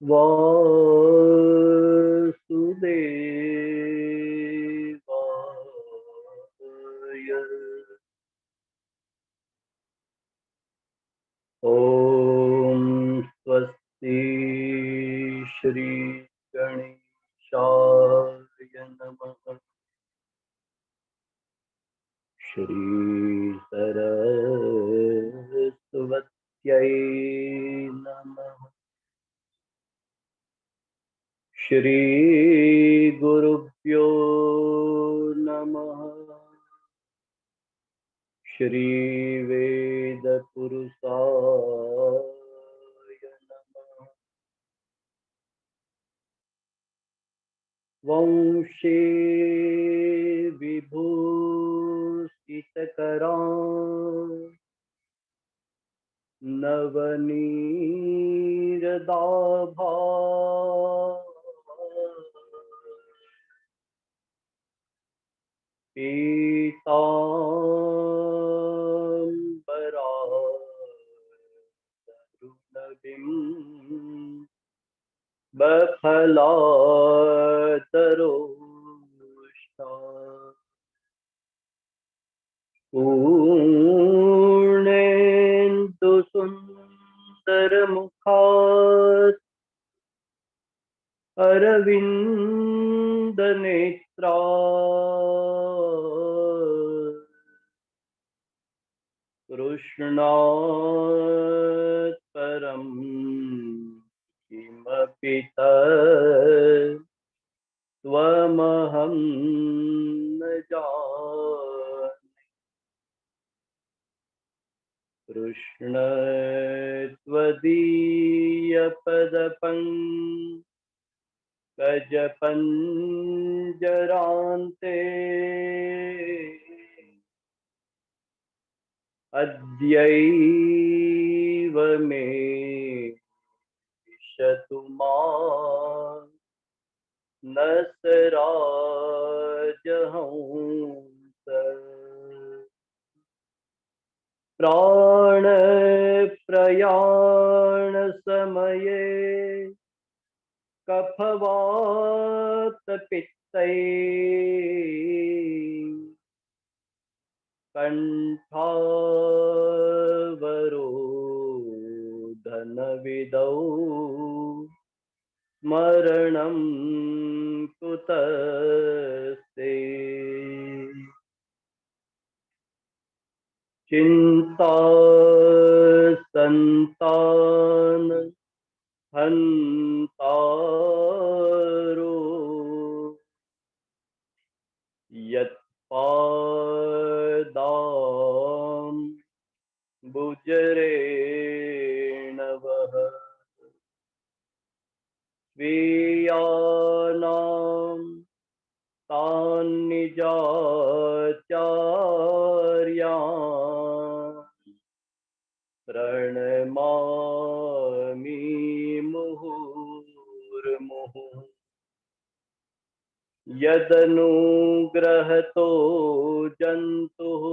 वासुदेवाय। ॐ स्वस्ति श्री गणेशाय नमः। श्री सरस्वत्यै नमः। श्री गुरुभ्यो नमः। श्री वेद पुरुषाय नमः। वंशे विभूषितकरां नवनीरदाभा पीताम्बरारुणविं बफलातरोष्णा पूर्णेन्दुसुन्दरमुखात् अरविन्दनेत्रा कृष्णात् परं किमपि तत्त्वमहं न जाने। कृष्ण त्वदीयपदपङ्कजपञ्जरान्ते अद्यैव मे विशतु मां नसराजहंस। प्राणप्रयाणसमये कफवातपित्तैः कण्ठावरोधनविधौ स्मरणं कुतस्ते। चिन्तासन्तान हन्तारो यत्पादाम्बुजरेण वः स्वीयानां तान्निजाचार्यान् प्रणमामि मुहुर्मुहुः। यदनुग्रहतो जन्तुः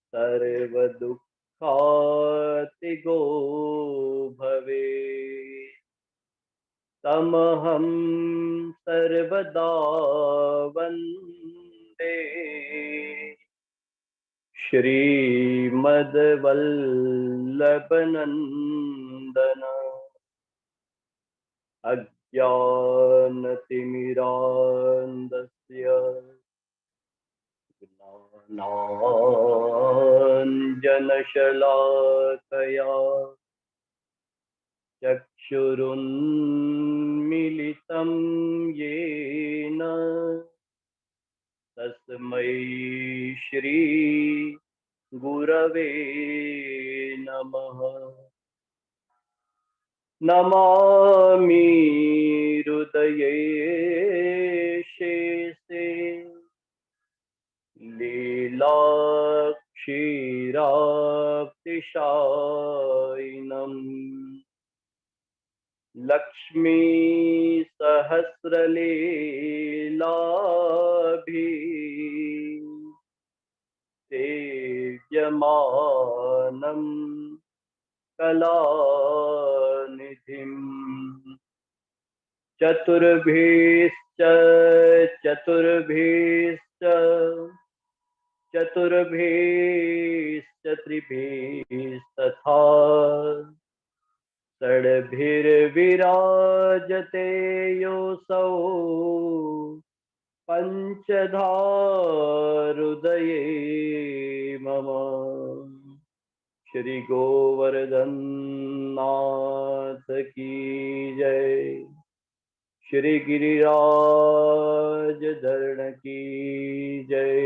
सर्वदुःखातिगो भवेत् तमहं सर्वदा वन्दे श्रीमद्वल्लभनन्दन। अज्ञानतिमिरान्धस्य ज्ञानाञ्जनशलाकया चक्षुरुन्मिलितं येन तस्मै श्री गुरवे नमः। नमामि हृदये शेषे लीलाक्षीराब्धिशायिनम् लक्ष्मी सहस्रलीलाभि सेव्यमानं कलानिधि। निधिम् चतुर्भिश्च चतुर्भिश्च चतुर्भिश्च त्रिभिस्तथा षड्भिर्विराजते योऽसौ पंचधा हृदये मम। श्री गोवर्धन नाथ की जय। श्री गिरिराज धरण की जय।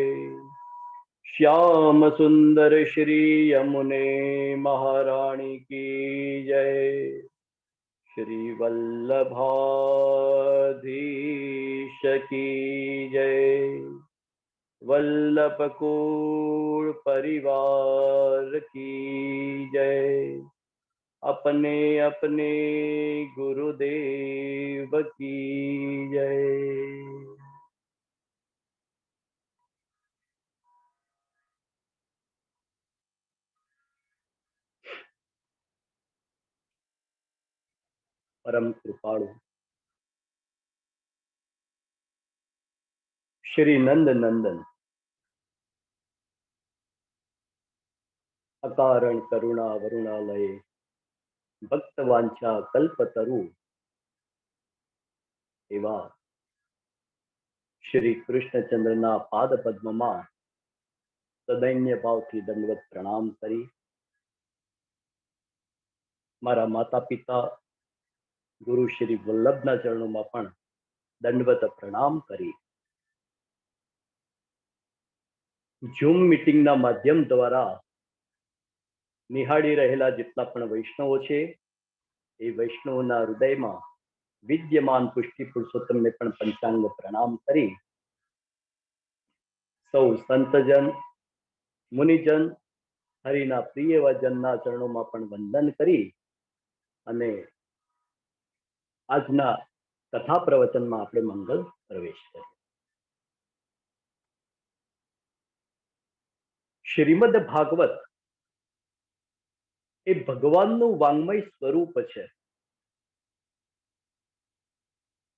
श्याम सुंदर श्री यमुने महारानी की जय। श्री वल्लभाधीश की जय। वल्लभकुल परिवार की जय। अपने अपने गुरुदेव की जय। परम कृपाळु श्री नंद नंदन अकारण करुणा वरुणालय भक्तवांछा कल्पतरु एवा श्री कृष्णचंद्રના પાદ પદ્મમાં સદૈન્ય ભાવથી દંડવત પ્રણામ કરી મારા માતા પિતા ગુરુ શ્રી વલ્લભના ચરણોમાં પણ દંડવત પ્રણામ કરી ઝૂમ મીટિંગના માધ્યમ દ્વારા નિહાળી રહેલા જેટલા પણ વૈષ્ણવો છે એ વૈષ્ણવોના હૃદયમાં વિદ્યમાન પુષ્ટિ પુરુષોત્તમને પણ પંચાંગ પ્રણામ કરી સૌ સંતજન મુનિજન હરિના પ્રિય વજનના ચરણોમાં પણ વંદન કરી અને આજના કથા પ્રવચનમાં આપણે મંગલ પ્રવેશ કર્યો. શ્રીમદ ભાગવત એ ભગવાનનું વાંગ્મય સ્વરૂપ છે.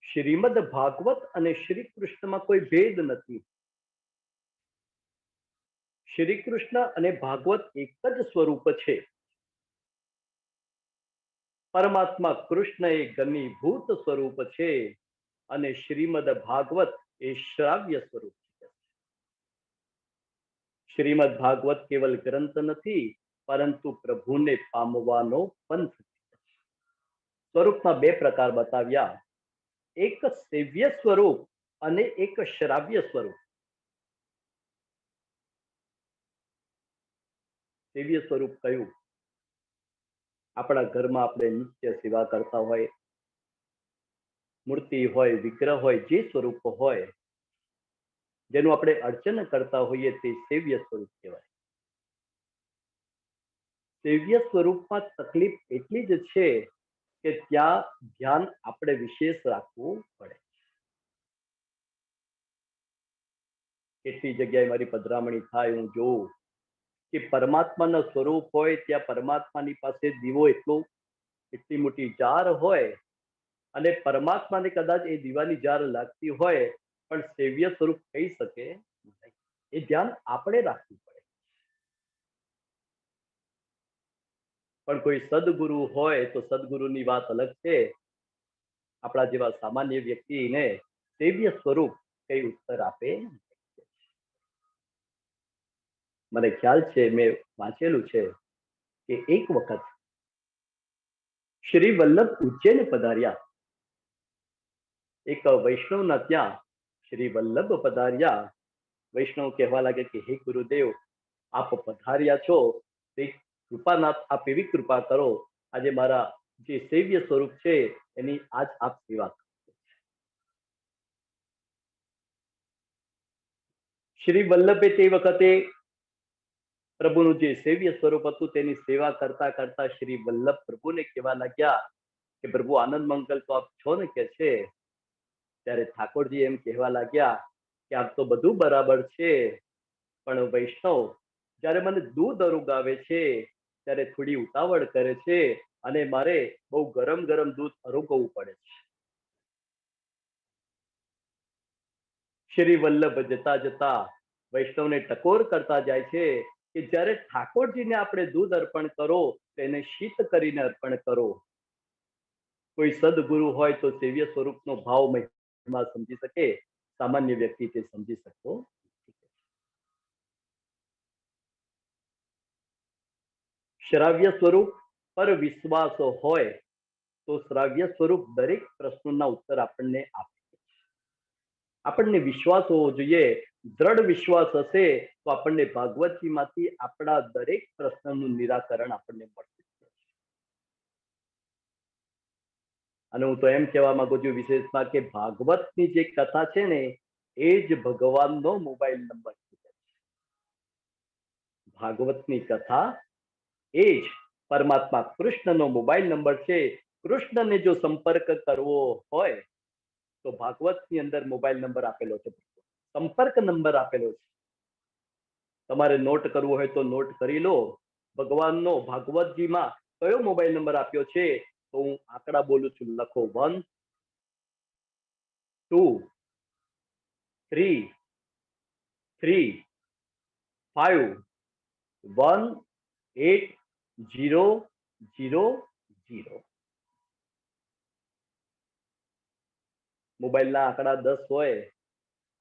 શ્રીમદ ભાગવત અને શ્રી કૃષ્ણમાં કોઈ ભેદ નથી. શ્રી કૃષ્ણ અને ભાગવત એક જ સ્વરૂપ છે. પરમાત્મા કૃષ્ણ એ ઘનીભૂત સ્વરૂપ છે અને શ્રીમદ ભાગવત એ શ્રાવ્ય સ્વરૂપ છે. શ્રીમદ ભાગવત કેવલ ગ્રંથ નથી પરંતુ પ્રભુને પામવાનો પંથ. સ્વરૂપના બે પ્રકાર બતાવ્યા, એક સેવ્ય સ્વરૂપ અને એક શ્રાવ્ય સ્વરૂપ. સેવ્ય સ્વરૂપ કયું? આપણા ઘરમાં આપણે નિત્ય સેવા કરતા હોય, મૂર્તિ હોય, વિગ્રહ હોય, જે સ્વરૂપ હોય જેનું આપણે અર્ચન કરતા હોઈએ તે સેવ્ય સ્વરૂપ કહેવાય. સેવ્ય સ્વરૂપમાં તકલીફ એટલી જ છે કે ત્યાં ધ્યાન આપણે વિશેષ રાખવું પડે. કેટલી જગ્યાએ મારી પધરામણી થાય હું જોઉં કે પરમાત્માનું સ્વરૂપ હોય ત્યાં પરમાત્માની પાસે દીવો એટલી મોટી જાર હોય અને પરમાત્માને કદાચ એ દીવાની જાર લાગતી હોય પણ સેવ્ય સ્વરૂપ કહી શકે નહીં. એ ધ્યાન આપણે રાખવું પડે. પણ કોઈ સદગુરુ હોય તો સદગુરુની વાત અલગ છે. આપણા જેવા સામાન્ય વ્યક્તિને સેવ્ય સ્વરૂપ કઈ ઉત્તર આપે. મને ખ્યાલ છે, મેં વાંચેલું છે કે એક વખત શ્રી વલ્લભ ઉજ્જૈન પધાર્યા. એક વૈષ્ણવના ત્યાં શ્રી વલ્લભ પધાર્યા. વૈષ્ણવ કહેવા લાગે કે હે ગુરુદેવ, આપ પધાર્યા છો તે કૃપાનાથ, આપ એવી કૃપા કરો આજે મારા જે સેવ્ય સ્વરૂપ છે એની આજ આપ સેવા કરો. શ્રી વલ્લભે તે વખતે પ્રભુનું જે સેવ્ય સ્વરૂપ હતું તેની સેવા કરતા કરતા શ્રી વલ્લભ પ્રભુને કહેવા લાગ્યા કે પ્રભુ આનંદ મંગલ તો આપ છો ને કે છે. ત્યારે ઠાકોરજી એમ કહેવા લાગ્યા કે આપ તો બધું બરાબર છે પણ વૈષ્ણવ જ્યારે મને દૂધ અરુગાવે છે ત્યારે થોડી ઉતાવળ કરે છે અને મારે બહુ ગરમ ગરમ દૂધ અરોગવું પડે છે. શ્રી વલ્લભ જતા જતા વૈષ્ણવને ટકોર કરતા જાય છે કે જ્યારે ઠાકોરજીને આપણે દૂધ અર્પણ કરો તેને શીત કરીને અર્પણ કરો. કોઈ સદગુરુ હોય તો સેવ્ય સ્વરૂપનો ભાવ મહિમા સમજી શકે, સામાન્ય વ્યક્તિ તે સમજી શકતો. શ્રાવ્ય સ્વરૂપ પર વિશ્વાસ હોય તો શ્રાવ્ય સ્વરૂપ દરેક પ્રશ્નોના ઉત્તર આપણને આપે. આપણને વિશ્વાસ હોવો જોઈએ. દ્રઢ વિશ્વાસ હશે તો આપણને ભાગવતજીમાંથી આપણા દરેક પ્રશ્નનું નિરાકરણ આપણને મળશે. અને હું તો એમ કહેવા માંગુ છું વિશેષમાં કે ભાગવતની જે કથા છે ને એ જ ભગવાનનો મોબાઈલ નંબર છે. ભાગવતની કથા એ જ પરમાત્મા કૃષ્ણનો મોબાઈલ નંબર છે. કૃષ્ણને જો સંપર્ક કરવો હોય તો ભાગવતની અંદર મોબાઈલ નંબર આપેલો છે, સંપર્ક નંબર આપેલો છે. તમારે નોટ કરવો હોય તો નોટ કરી લો. ભગવાનનો ભાગવતજીમાં કયો મોબાઈલ નંબર આપ્યો છે તો હું આંકડા બોલું છું, લખો 1 2 3 3 5 1 8 0 0 0. મોબાઈલના આંકડા 10 હોય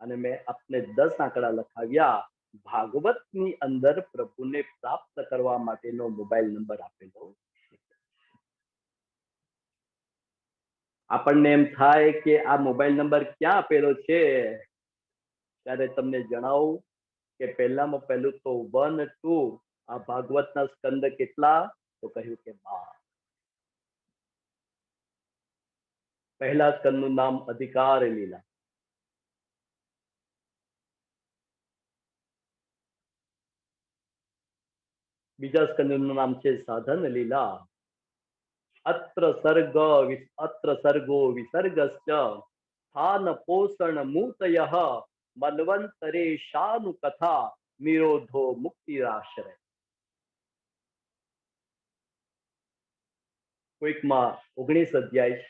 અને મેં આપને 10 આંકડા લખાવ્યા. ભાગવતની અંદર પ્રભુને પ્રાપ્ત કરવા માટેનો મોબાઈલ નંબર આપેલો. આપણને એમ થાય કે આ મોબાઈલ નંબર ક્યાં આપેલો છે, ત્યારે તમને જણાવું કે પહેલામાં પહેલું તો 1 2. આ ભાગવતના સ્કંદ કેટલા તો કહ્યું કે 12. પહેલા સ્કંદનું નામ અધિકાર લીલા. બીજા સ્કંદનું નામ છે સાધન લીલા. અત્ર સર્ગો વિસર્ગશ્ચ સ્થાન પોષણ મૂર્તયઃ મન્વંતરે શાનુ કથા નિરોધો મુક્તિરાશ્રય. કોઈકમાં 19 અધ્યાય છે,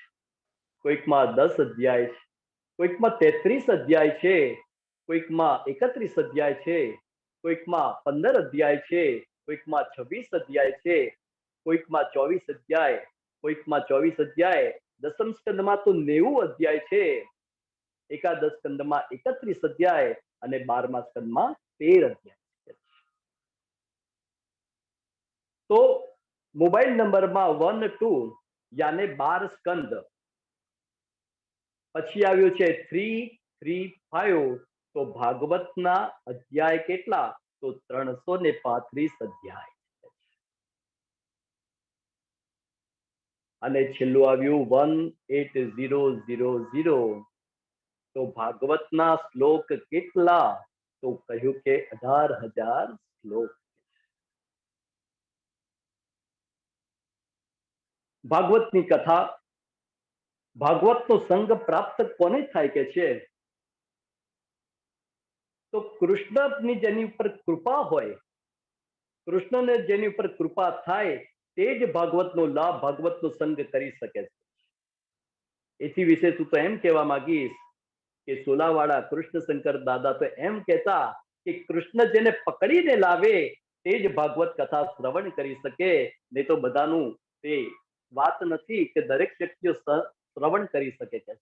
કોઈકમાં 10 અધ્યાય છે, કોઈકમાં 33 અધ્યાય છે, કોઈકમાં 31 અધ્યાય છે, કોઈકમાં 15 અધ્યાય છે, કોઈકમાં 26 અધ્યાય છે, કોઈકમાં 24 અધ્યાય, કોઈકમાં 24 અધ્યાય. દસમ સ્કંદમાં તો 90 અધ્યાય છે, એકાદશ સ્કંદમાં 31 અધ્યાય અને 12મા સ્કંદમાં 13 અધ્યાય. તો મોબાઈલ નંબરમાં 1 2 યાને 12 સ્કંદ. પછી આવ્યું છે 3 3 5. તો ભાગવતના અધ્યાય કેટલા તો 335 અધ્યાય. અને છેલ્લું આવ્યું 18000. તો ભાગવતના શ્લોક કેટલા તો કહ્યું કે 18,000 શ્લોક. ભાગવતની કથા, ભાગવતનો સંગ પ્રાપ્ત કોને થાય કે છે તો કૃષ્ણની જેની ઉપર કૃપા હોય, કૃષ્ણને જેની ઉપર કૃપા થાય તે જ ભાગવતનો લાભ, ભાગવતનો સંગ કરી શકે છે. એથી વિશે તું તો એમ કહેવા માંગીશ કે સોલાવાળા કૃષ્ણ શંકર દાદા તો એમ કહેતા કે કૃષ્ણ જેને પકડીને લાવે તે જ ભાગવત કથા શ્રવણ કરી શકે. નહીં તો બધાનું તે વાત નથી કે દરેક વ્યક્તિઓ શ્રવણ કરી શકે છે.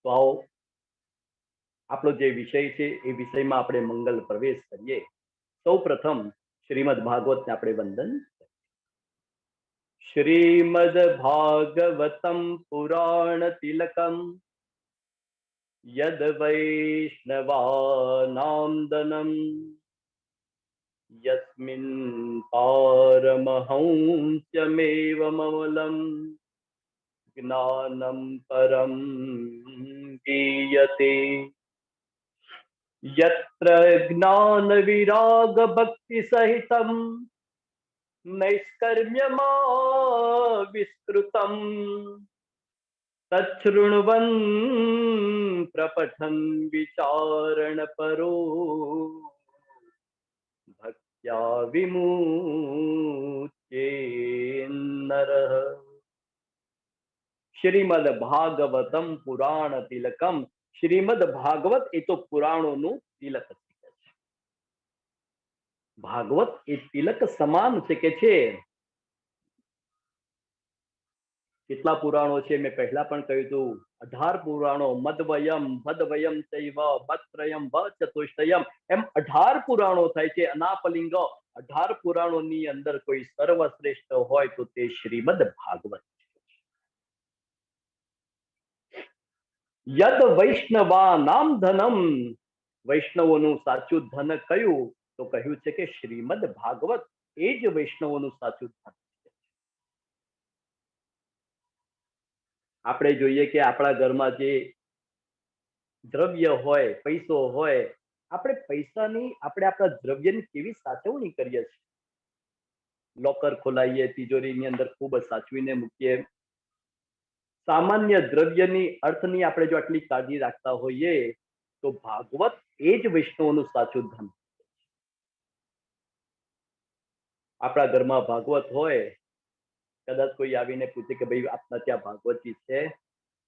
તો આવો આપણો જે વિષય છે એ વિષયમાં આપણે મંગલ પ્રવેશ કરીએ. સૌ પ્રથમ શ્રીમદ ભાગવતને આપણે વંદન. શ્રીમદ ભાગવતમ પુરાણ તિલકમ યદ વૈષ્ણવાનામ દનમ યસ્મિન પારમહંસ્યમેવ મમલમ જ્ઞાનમ પરમ ગીયતે यत्र ज्ञान विराग भक्ति सहितम नैष्कर्म्यमाविष्कृतम तच्छृण्वन् प्रपठन् विचारण परो या विमुच्ये नरः। શ્રીમદ ભાગવતમ પુરાણ તિલકમ. શ્રીમદ ભાગવત એ તો પુરાણોનું તિલક છે. ભાગવત એ તિલક સમાન છે કે છે. કેટલા પુરાણો છે મેં પહેલા પણ કહ્યું હતું, 18 પુરાણો. મદવયમ ભદવયમ ચૈવ ભત્રયમ ચતુષ્ટયમ, એમ 18 પુરાણો થાય છે. અનાપલિંગ 18 પુરાણોની અંદર કોઈ સર્વશ્રેષ્ઠ હોય તો તે શ્રીમદ ભાગવત. યદ વૈષ્ણવા નામ ધનમ, વૈષ્ણવોનું સાચું ધન કયું તો કહ્યું છે કે શ્રીમદ ભાગવત એ જ વૈષ્ણવોનું સાચું ધન. આપણે જોઈએ કે આપણા ઘરમાં જે દ્રવ્ય હોય, પૈસો હોય, આપણે પૈસાની આપણા દ્રવ્યની કેવી સાચવણી કરીએ છીએ. લોકર ખોલાઈએ, તિજોરીની અંદર ખૂબ સાચવીને મૂકીએ. સામાન્ય દ્રવ્યની અર્થની આપણે જો આટલી કાળજી રાખતા હોઈએ તો ભાગવત એ જ વૈષ્ણવનું સાચું ધન. આપણા ઘરમાં ભાગવત હોય, કદાચ કોઈ આવીને પૂછે કે ભાઈ આપના ત્યાં ભાગવતજી છે,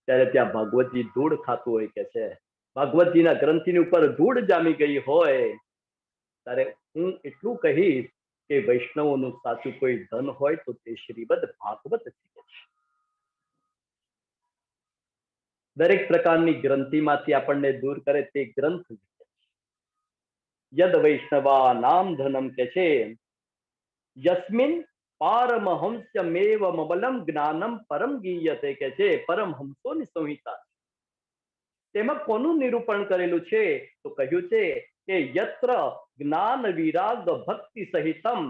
ત્યારે ત્યાં ભાગવતજી ધૂળ ખાતું હોય કે છે, ભાગવતજીના ગ્રંથિની ઉપર ધૂળ જામી ગઈ હોય, ત્યારે હું એટલું કહીશ કે વૈષ્ણવોનું સાચું કોઈ ધન હોય તો તે શ્રીમદ ભાગવત છે. દરેક પ્રકારની ગ્રંથિમાંથી આપણને દૂર કરે તે ગ્રંથ. યદ વૈષ્ણવા નામ ધનમ કે છે, યસ્મિન પારમહંસ્યમેવ મબલમ જ્ઞાનમ પરમ ગીયતે કે છે. પરમહંસોની સંહિતા. તેમાં કોનું નિરૂપણ કરેલું છે તો કહ્યું છે કે યત્ર જ્ઞાન વિરાગ ભક્તિ સહિતમ.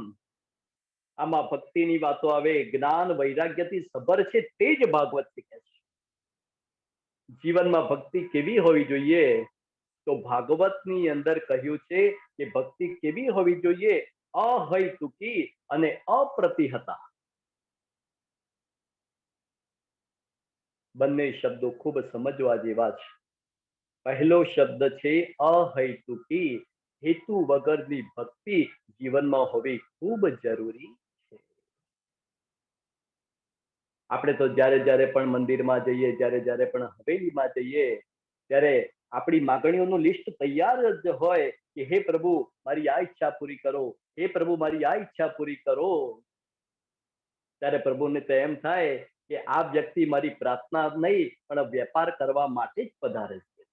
આમાં ભક્તિની વાતો આવે, જ્ઞાન વૈરાગ્યથી સભર છે તે જ ભાગવત શીખે છે. જીવનમાં ભક્તિ કેવી હોવી જોઈએ તો ભાગવતની અંદર કહ્યું છે કે ભક્તિ કેવી હોવી જોઈએ, અહૈતુકી અને અપ્રતિહતા. બંને શબ્દો ખૂબ સમજવા જેવા છે. પહેલો શબ્દ છે અહૈતુકી, હેતુ વગરની ભક્તિ જીવનમાં હોવી ખૂબ જરૂરી છે. આપણે તો જ્યારે પણ મંદિરમાં જઈએ, જ્યારે પણ હવેલીમાં જઈએ, ત્યારે આપણી માગણીઓનું લિસ્ટ તૈયાર જ હોય કે હે પ્રભુ મારી આ ઈચ્છા પૂરી કરો, હે પ્રભુ મારી આ ઈચ્છા પૂરી કરો. ત્યારે પ્રભુને તો એમ થાય કે આ વ્યક્તિ મારી પ્રાર્થના નહીં પણ વેપાર કરવા માટે જ પધારે છે.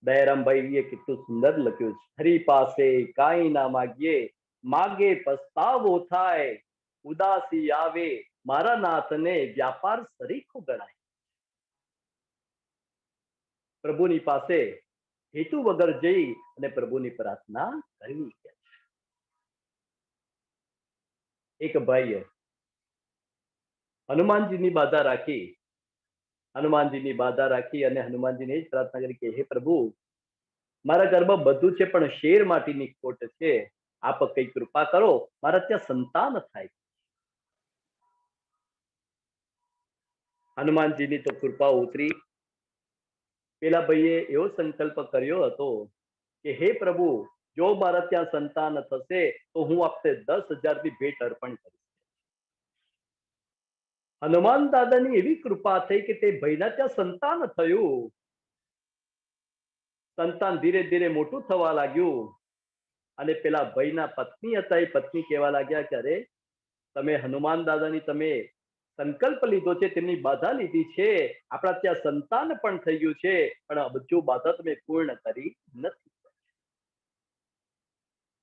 દયારામભાઈએ કેટલું સુંદર લખ્યું છે, હરી પાસે કાંઈ ના માગીએ, માગે પસ્તાવો થાય, ઉદાસી આવે મારા નાથને વ્યાપાર સરીખો ગણાય. પ્રભુની પાસે હેતુ વગર જઈ અને પ્રભુની પ્રાર્થના કરવી. એક ભાઈએ હનુમાનજીની બાધા રાખી, હનુમાનજીની બાધા રાખી અને હનુમાનજીને જ પ્રાર્થના કરી કે હે પ્રભુ મારા ઘરમાં બધું છે પણ શેર માટીની ખોટ છે, આપ કઈ કૃપા કરો મારા ત્યાં સંતાન થાય. હનુમાનજીની તો કૃપા ઉતરી. પેલા ભાઈએ એવો સંકલ્પ કર્યો હતો કે હે પ્રભુ જો મારા ત્યાં સંતાન થશે તો હું આપને 10,000 ની ભેટ અર્પણ કરીશ. હનુમાન દાદાની એવી કૃપા થઈ કે તે ભાઈના ત્યાં સંતાન થયું. સંતાન ધીરે ધીરે મોટું થવા લાગ્યું અને પેલા ભાઈના પત્ની હતા એ પત્ની કહેવા લાગ્યા કે અરે તમે હનુમાન દાદાની તમે સંકલ્પ લીધો છે, તેમની બાધા લીધી છે, આપણા ત્યાં સંતાન પણ થઈ ગયું છે, પણ હજુ બાધા તમે પૂર્ણ કરી નથી.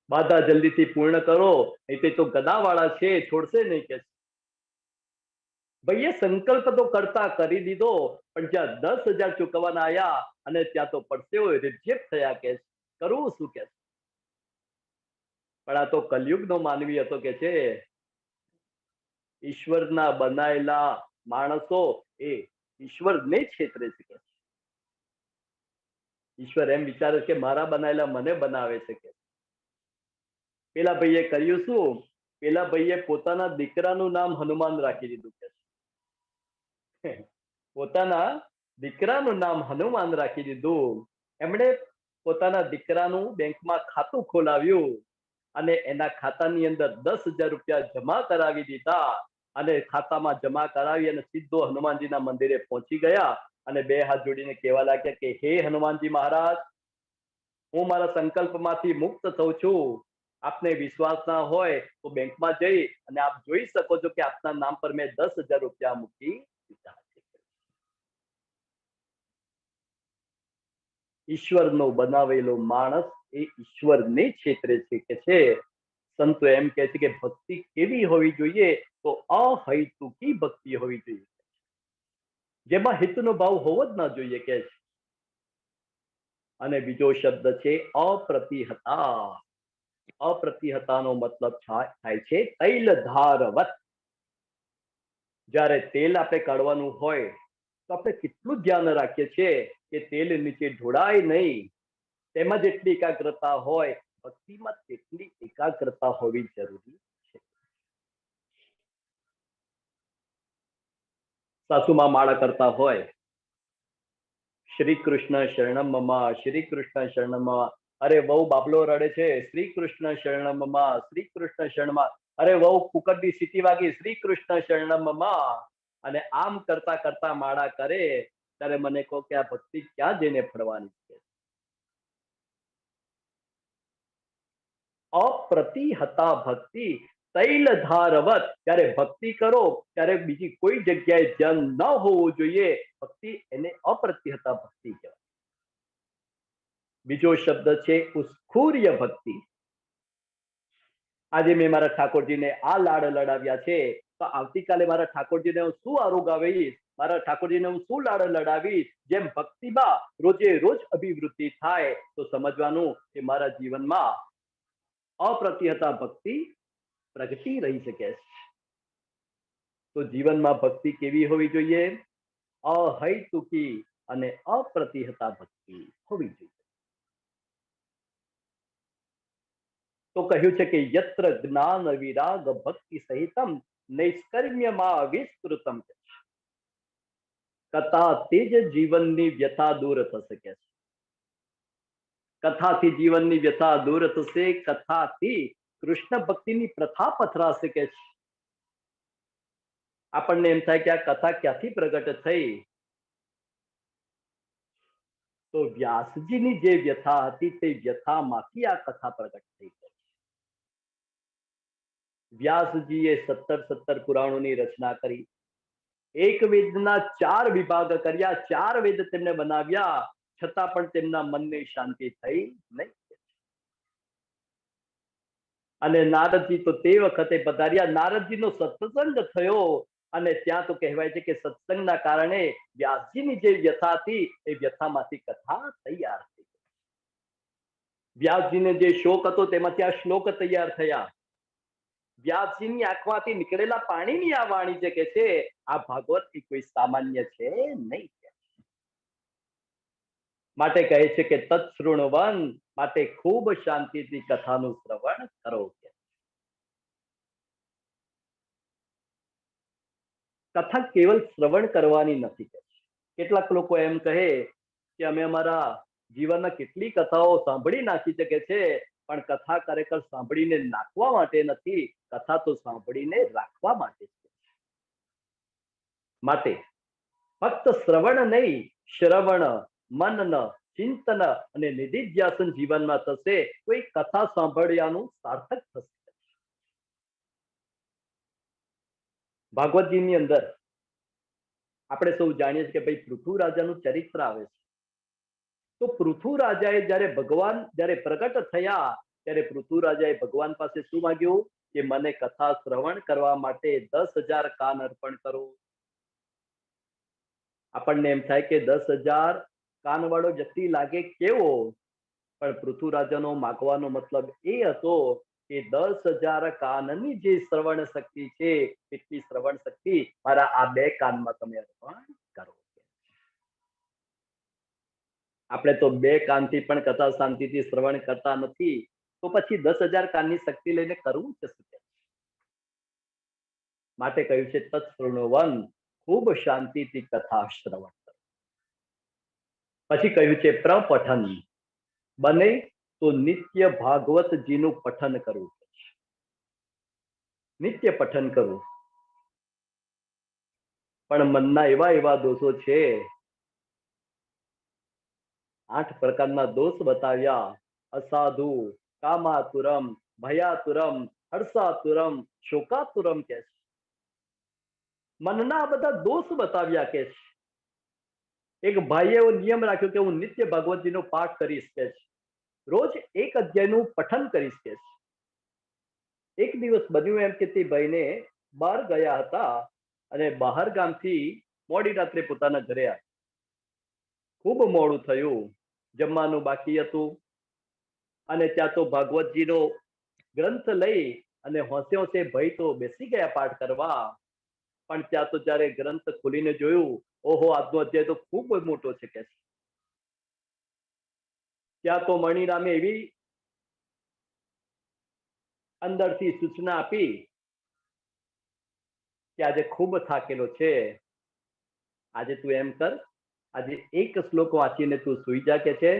બાધા જલ્દીથી પૂર્ણ કરો નહીં તો ગદાવાળા છે છોડશે નહીં કે. ભાઈએ સંકલ્પ તો કરતા કરી દીધો પણ જ્યાં 10,000 ચૂકવવાના આવ્યા અને ત્યાં તો પરસેવો રિજેક્ટ થયા કે કરવું શું કે. પણ આ તો કલયુગનો માનવી હતો કે છે. ઈશ્વરના બનાયેલા માણસો એ ઈશ્વરને છેતરે છે. ઈશ્વર એમ વિચારે કે મારા બનાયેલા મને બનાવે છે કે. પેલા ભાઈએ કર્યું શું, પેલા ભાઈએ પોતાના દીકરાનું નામ હનુમાન રાખી દીધું કે પોતાના દીકરાનું નામ હનુમાન રાખી દીધું. એમણે પોતાના દીકરાનું બેંકમાં ખાતું ખોલાવ્યું અને એના ખાતાની અંદર 10,000 રૂપિયા જમા કરાવી દીધા અને ખાતામાં જમા કરાવી અને સીધો હનુમાનજીના મંદિરે પહોંચી ગયા અને બે હાથ જોડીને કહેવા લાગ્યા કે હે હનુમાનજી મહારાજ, હું મારા સંકલ્પમાંથી મુક્ત થઉં છું. આપને વિશ્વાસ ના હોય તો બેંકમાં જઈ અને આપ જોઈ શકો છો કે આપના નામ પર મેં 10,000 રૂપિયા મૂકી દીધા છે. ઈશ્વરનો બનાવેલો માણસ એ ઈશ્વરને છેતરે છે કે છે. સંતો એમ કહે છે કે ભક્તિ કેવી હોવી જોઈએ? તો અહૈતુકી ભક્તિ હોવી જોઈએ, જેમાં હિતનો ભાવ હોવો જ ના જોઈએ કે છે. અને બીજો શબ્દ છે અપ્રતિહતા. અપ્રતિહતાનો મતલબ થાય છે તૈલ ધારવત. જ્યારે તેલ આપણે કાઢવાનું હોય તો આપણે કેટલું ધ્યાન રાખીએ છીએ કે તેલ નીચે ઢોળાય નહીં. તેમાં જેટલી એકાગ્રતા હોય ભક્તિમાં તેટલી એકાગ્રતા હોવી જરૂરી છે. સાસુમાં માળા કરતા હોય, શ્રી કૃષ્ણ શરણમ મમા, શ્રી કૃષ્ણ શરણમ મમા. અરે વહુ બાબલો રડે છે, શ્રી કૃષ્ણ શરણમ મમા, શ્રી કૃષ્ણ શરણમાં. અરે વહુ કુકરની સીટી વાગી, શ્રી કૃષ્ણ શરણમ મમા. અને આમ કરતા કરતા માળા કરે ત્યારે મને કહો કે આ ભક્તિ ક્યાં જઈને ફળવાની છે? અપ્રતિહતા ભક્તિ તૈલ ધારવત. જ્યારે ભક્તિ કરો ત્યારે બીજી કોઈ જગ્યાએ ધ્યાન ન હોવું જોઈએ. ભક્તિ એને અપ્રતિહતા ભક્તિ કહેવાય. બીજો શબ્દ છે ઉસ્ફૂર્ય ભક્તિ. આજે મેં મારા ઠાકોરજીને આ લાડ લડાવ્યા છે, તો આવતીકાલે મારા ઠાકોરજીને હું શું આરોગાવીશ, મારા ઠાકોરજીને હું શું લાડ લડાવીશ. જેમ ભક્તિમાં રોજે રોજ અભિવૃદ્ધિ થાય તો સમજવાનું કે મારા જીવનમાં અપ્રતિહતા ભક્તિ પ્રગટી રહી શકે છે. તો જીવનમાં ભક્તિ કેવી હોવી જોઈએ? અહૈતુકી અને અપ્રતિહતા ભક્તિ હોવી જોઈએ. તો કહ્યું છે કે યત્ર જ્ઞાન વિરાગ ભક્તિ સહિતમ નૈષ્કર્મ્યમાં વિસ્તૃતમ. કથાથી જ જીવનની વ્યથા દૂર થશે કે છે. કથાથી જીવનની વ્યથા દૂર થશે, કથાથી કૃષ્ણ ભક્તિની પ્રથા પથરાશે કે છે. આપણને એમ થાય કે આ કથા ક્યાંથી પ્રગટ થઈ? તો વ્યાસજીની જે વ્યથા હતી તે વ્યથામાંથી આ કથા પ્રગટ થઈ છે. વ્યાસજીએ 17 પુરાણોની રચના કરી. એક વેદના 4 વિભાગ કર્યા, 4 વેદ તેમને બનાવ્યા, છતાં પણ તેમના મનને શાંતિ થઈ નહીં. અને નારદજી તો તે વખતે પધાર્યા. નારદજીનો સત્સંગ થયો અને ત્યાં તો કહેવાય છે કે સત્સંગના કારણે વ્યાસજીની જે વ્યથા હતી એ વ્યથામાંથી કથા તૈયાર થઈ. વ્યાસજીને જે શોક હતો તેમાંથી આ શ્લોક તૈયાર થયા. વ્યાસજીની આંખમાંથી નીકળેલા પાણીની આ વાણી જે કે છે, આ ભાગવત એ કોઈ સામાન્ય છે નહીં. માટે કહે છે કે તત્શૃણવન, માટે ખૂબ શાંતિથી કથાનું શ્રવણ કરો. કથા કેવલ શ્રવણ કરવાની નથી. કેટલાક લોકો એમ કહે કે અમે અમારા જીવનમાં કેટલી કથાઓ સાંભળી નાખી શકે છે, પણ કથા ખરેખર સાંભળીને નાખવા માટે નથી, કથા તો સાંભળીને રાખવા માટે છે. માટે ફક્ત શ્રવણ નહીં, શ્રવણ, મનન, ચિંતન અને નિધિધ્યાસન જીવનમાં થશે તો એ કથા સાંભળ્યાનું સાર્થક થશે. ભાગવતજીની અંદર આપણે સૌ જાણીએ છીએ કે ભાઈ પૃથુ રાજાનું ચરિત્ર આવે છે. તો પૃથુ રાજાએ જ્યારે પ્રગટ થયા ત્યારે પૃથુ રાજાએ ભગવાન પાસે શું માંગ્યું કે મને કથા શ્રવણ કરવા માટે 10,000 કાન અર્પણ કરો. આપણને એમ થાય કે 10,000 કાન વાળો વ્યક્તિ લાગે કેવો, પણ પૃથુ રાજાનો માગવાનો મતલબ એ હતો કે 10,000 કાનની જે શ્રવણ શક્તિ છે એટલી શ્રવણ શક્તિ મારા આ 2 કાનમાં તમે અર્પણ કરો. આપણે તો 2 કાનથી પણ કથા શાંતિથી શ્રવણ કરતા નથી, તો પછી 10,000 કાનની શક્તિ લઈને કરવું છે શું? માટે કહ્યું છે તત્શૃણવન, ખૂબ શાંતિથી કથા શ્રવણ કરો. પછી કહ્યું છે પ્રપઠન, બને તો નિત્ય ભાગવતજીનું પઠન કરવું, નિત્ય પઠન કરવું. પણ મનના એવા એવા દોષો છે, 8 પ્રકારના દોષ બતાવ્યા. અસાધુ, કામાતુરમ, ભયાતુરમ, હર્ષાતુરમ, શોકાતુરમ કે છે. મનના બધા દોષ બતાવ્યા કે છે. એક ભાઈએ એવો નિયમ રાખ્યો કે હું નિત્ય ભગવતજીનો પાઠ કરીશ કે છે, રોજ 1 અધ્યાયનું પઠન કરીશ કે છે. એક દિવસ બન્યું એમ કે તે ભાઈને બહાર ગયા હતા અને બહાર ગામથી મોડી રાત્રે પોતાના ઘરે આવ્યા. ખૂબ મોડું થયું, જમવાનું બાકી હતું અને ત્યાં તો ભાગવતજીનો ગ્રંથ લઈ અને હોંશે હોંશે ભાઈ તો બેસી ગયા પાઠ કરવા. પણ ત્યાં તો જ્યારે ગ્રંથ ખોલીને જોયું, ઓહો, આજનો અધ્યાય તો ખૂબ મોટો છે કે ત્યાં તો મણિરામે એવી અંદરથી સૂચના આપી કે આજે ખૂબ થાકેલો છે, આજે તું એમ કર, આજે 1 શ્લોક વાંચીને તું સૂઈ જા કે છે,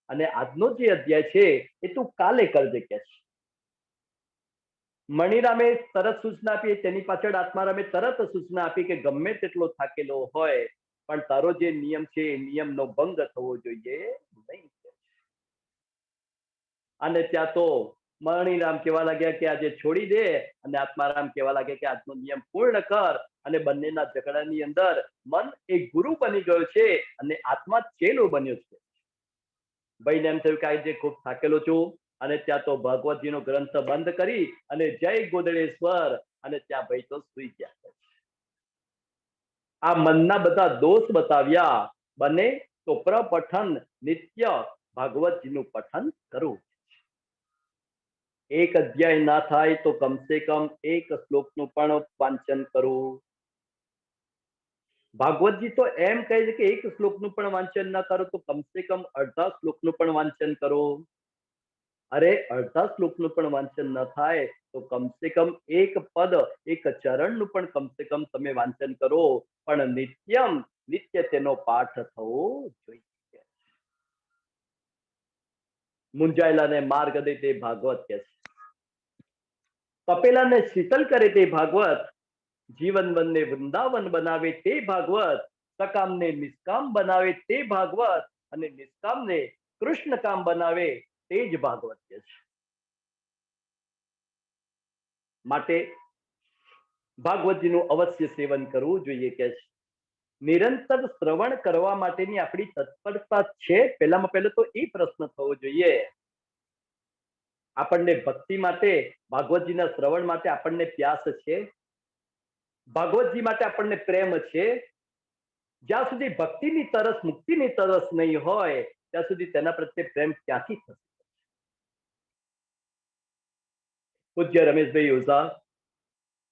અને આજનો જે અધ્યાય છે એ તું કાલે કરજે કે છે. મણિરામે તરત સૂચના આપી, તેની પાછળ આત્મારામે તરત સૂચના આપી કે ગમે તેટલો થાકેલો હોય પણ તારો જે નિયમ છે એ નિયમનો ભંગ થવો જોઈએ નહીં. અને ત્યાં તો મણિરામ કહેવા લાગ્યા કે આજે છોડી દે, અને આત્મારામ કહેવા લાગ્યા કે આજનો નિયમ પૂર્ણ કર. અને બંનેના ઝઘડાની અંદર મન એક ગુરુ બની ગયો છે અને આત્મા ચેલો બન્યો છે. ભાઈને એમ થયું કે આજે ખૂબ થાકેલો છું, અને ત્યાં તો ભગવતજીનો ગ્રંથ બંધ કરી અને જય ગોદડેશ્વર, અને ત્યાં ભાઈ તો સુઈ ગયા. આ મનના બધા દોષ બતાવ્યા. બને તો પ્રપઠન નિત્ય ભાગવતજીનું પઠન કરવું. 1 અધ્યાય ના થાય તો કમસે કમ 1 શ્લોકનું પણ વાંચન કરવું. ભાગવતજી તો એમ કહે છે કે 1 શ્લોકનું પણ વાંચન ના કરો તો કમસે કમ અડધા શ્લોકનું પણ વાંચન કરો. અરે અડધા શ્લોકનું પણ વાંચન ન થાય તો કમસે કમ 1 પદ, 1 ચરણનું પણ કમસે કમ તમે વાંચન કરો, પણ નિત્ય તેનો પાઠ થવો જોઈએ. મુંજાયેલાને માર્ગ દે તે ભાગવત કે છે, તપેલાને શીતલ કરે તે ભાગવત, જીવન વનને વૃંદાવન બનાવે તે ભાગવત, સકામને નિષ્કામ બનાવે તે ભાગવત, અને નિષ્કામને કૃષ્ણ કામ બનાવે તે જ ભાગવત કે છે. માટે ભાગવતજીનું અવશ્ય સેવન કરવું જોઈએ કે છે. નિરંતર શ્રવણ કરવા માટેની આપણી તત્પરતા છે, પહેલામાં પહેલો તો એ પ્રશ્ન થવો જોઈએ. આપણને ભક્તિ માટે, ભાગવતજીના શ્રવણ માટે આપણને પ્યાસ છે? ભાગવતજી માટે આપણને પ્રેમ છે? જ્યાં સુધી ભક્તિની તરસ, મુક્તિની તરસ નહીં હોય ત્યાં સુધી તેના પ્રત્યે પ્રેમ ક્યાંથી થશે? પૂજ્ય રમેશભાઈ ઓઝા